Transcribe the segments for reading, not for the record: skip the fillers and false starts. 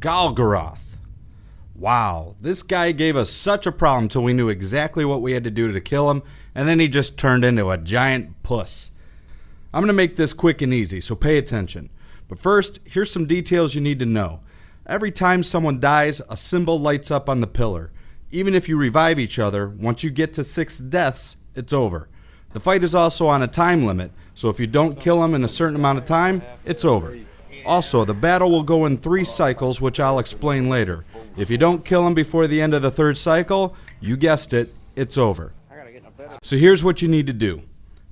Golgoroth. Wow, this guy gave us such a problem till we knew exactly what we had to do to kill him, and then he just turned into a giant puss. I'm going to make this quick and easy, so pay attention. But first, here's some details you need to know. Every time someone dies, a symbol lights up on the pillar. Even if you revive each other, once you get to 6 deaths, it's over. The fight is also on a time limit, so if you don't kill him in a certain amount of time, it's over. Also, the battle will go in 3 cycles, which I'll explain later. If you don't kill him before the end of the 3rd cycle, you guessed it, it's over. So here's what you need to do.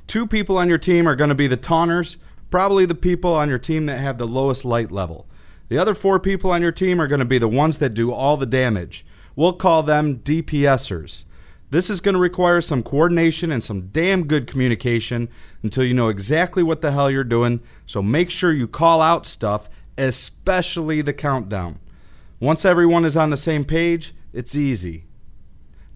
2 people on your team are going to be the Taunters, probably the people on your team that have the lowest light level. The other 4 people on your team are going to be the ones that do all the damage. We'll call them DPSers. This is going to require some coordination and some damn good communication until you know exactly what the hell you're doing, so make sure you call out stuff, especially the countdown. Once everyone is on the same page, it's easy.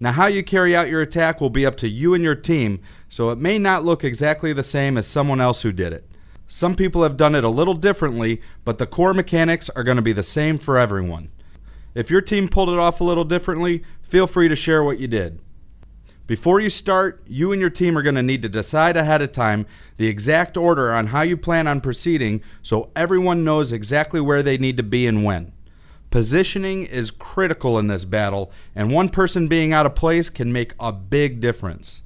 Now how you carry out your attack will be up to you and your team, so it may not look exactly the same as someone else who did it. Some people have done it a little differently, but the core mechanics are going to be the same for everyone. If your team pulled it off a little differently, feel free to share what you did. Before you start, you and your team are going to need to decide ahead of time the exact order on how you plan on proceeding so everyone knows exactly where they need to be and when. Positioning is critical in this battle, and one person being out of place can make a big difference.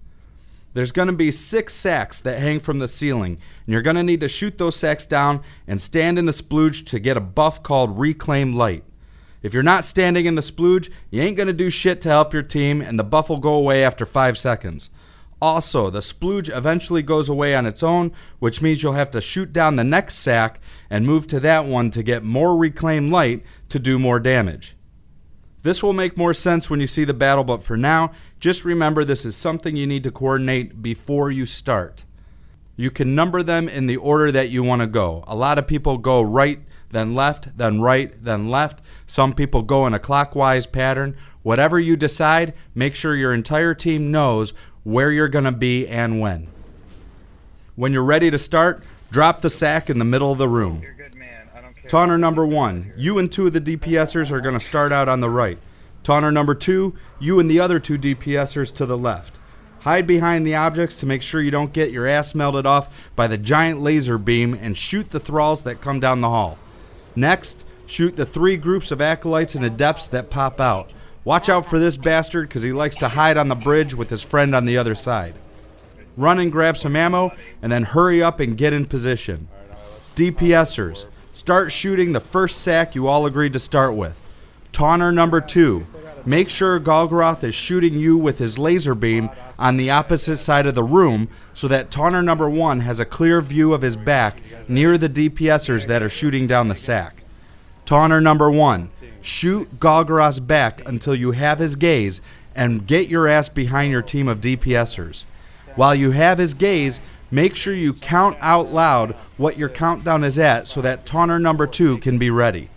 There's going to be 6 sacks that hang from the ceiling, and you're going to need to shoot those sacks down and stand in the splooge to get a buff called Reclaim Light. If you're not standing in the splooge, you ain't going to do shit to help your team, and the buff will go away after 5 seconds. Also, the splooge eventually goes away on its own, which means you'll have to shoot down the next sack and move to that one to get more Reclaim Light to do more damage. This will make more sense when you see the battle, but for now, just remember this is something you need to coordinate before you start. You can number them in the order that you want to go. A lot of people go right, then left, then right, then left. Some people go in a clockwise pattern. Whatever you decide, make sure your entire team knows where you're going to be and when. When you're ready to start, drop the sack in the middle of the room. Taunter number 1, you and 2 of the DPSers are going to start out on the right. Taunter number 2, you and the other 2 DPSers to the left. Hide behind the objects to make sure you don't get your ass melted off by the giant laser beam and shoot the thralls that come down the hall. Next, shoot the 3 groups of acolytes and adepts that pop out. Watch out for this bastard because he likes to hide on the bridge with his friend on the other side. Run and grab some ammo and then hurry up and get in position. DPSers, start shooting the first sack you all agreed to start with. Taunter number 2, make sure Golgoroth is shooting you with his laser beam on the opposite side of the room so that Taunter number 1 has a clear view of his back near the DPSers that are shooting down the sack. Taunter number 1, shoot Golgoroth's back until you have his gaze and get your ass behind your team of DPSers. While you have his gaze, make sure you count out loud what your countdown is at so that Taunter number 2 can be ready.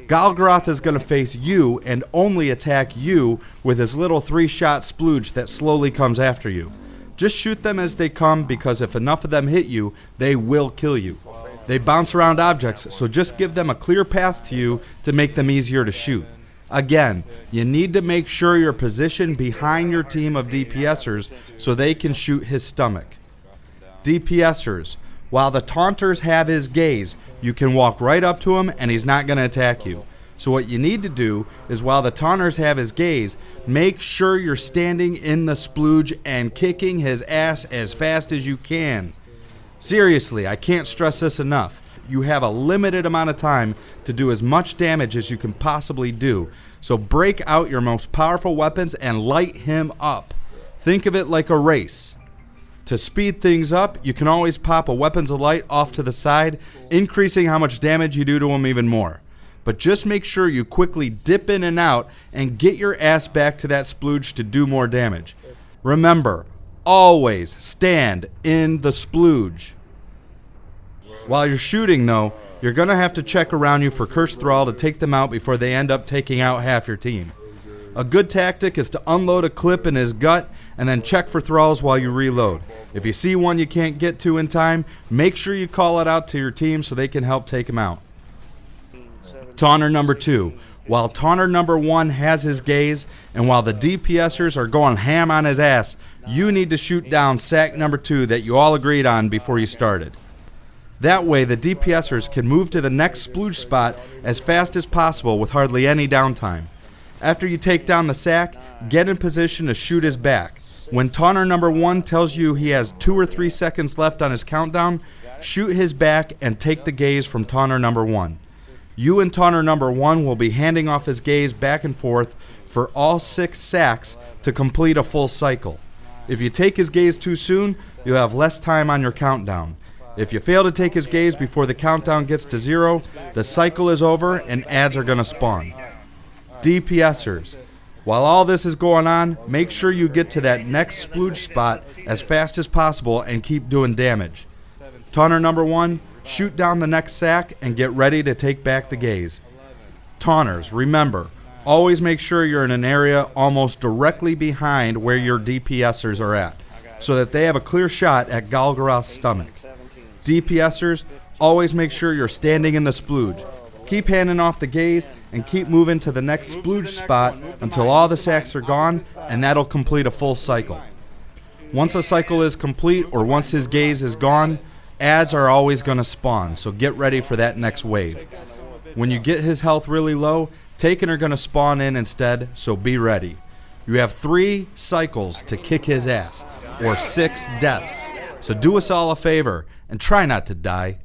Golgoroth is going to face you and only attack you with his little 3-shot splooge that slowly comes after you. Just shoot them as they come because if enough of them hit you, they will kill you. They bounce around objects, so just give them a clear path to you to make them easier to shoot. Again, you need to make sure you're positioned behind your team of DPSers so they can shoot his stomach. DPSers, while the Taunters have his gaze, you can walk right up to him and he's not going to attack you. So what you need to do is while the Taunters have his gaze, make sure you're standing in the splooge and kicking his ass as fast as you can. Seriously, I can't stress this enough. You have a limited amount of time to do as much damage as you can possibly do. So break out your most powerful weapons and light him up. Think of it like a race. To speed things up, you can always pop a weapons of light off to the side, increasing how much damage you do to him even more. But just make sure you quickly dip in and out and get your ass back to that splooge to do more damage. Remember, always stand in the splooge. While you're shooting though, you're going to have to check around you for Cursed Thrall to take them out before they end up taking out half your team. A good tactic is to unload a clip in his gut and then check for thralls while you reload. If you see one you can't get to in time, make sure you call it out to your team so they can help take him out. Taunter number 2. While Taunter number 1 has his gaze, and while the DPSers are going ham on his ass, you need to shoot down sack number 2 that you all agreed on before you started. That way, the DPSers can move to the next splooge spot as fast as possible with hardly any downtime. After you take down the sack, get in position to shoot his back. When Taunter number 1 tells you he has 2 or 3 seconds left on his countdown, shoot his back and take the gaze from Taunter number 1. You and Taunter number 1 will be handing off his gaze back and forth for all 6 sacks to complete a full cycle. If you take his gaze too soon, you'll have less time on your countdown. If you fail to take his gaze before the countdown gets to 0, the cycle is over and adds are going to spawn. DPSers, while all this is going on, make sure you get to that next splooge spot as fast as possible and keep doing damage. Taunter number 1, shoot down the next sack and get ready to take back the gaze. Taunters, remember, always make sure you're in an area almost directly behind where your DPSers are at, so that they have a clear shot at Golgoroth's stomach. DPSers, always make sure you're standing in the splooge. Keep handing off the gaze and keep moving to the next splooge spot until all the sacks are gone, and that'll complete a full cycle. Once a cycle is complete or once his gaze is gone, adds are always going to spawn, so get ready for that next wave. When you get his health really low, Taken are going to spawn in instead, so be ready. You have 3 cycles to kick his ass, or 6 deaths, so do us all a favor and try not to die.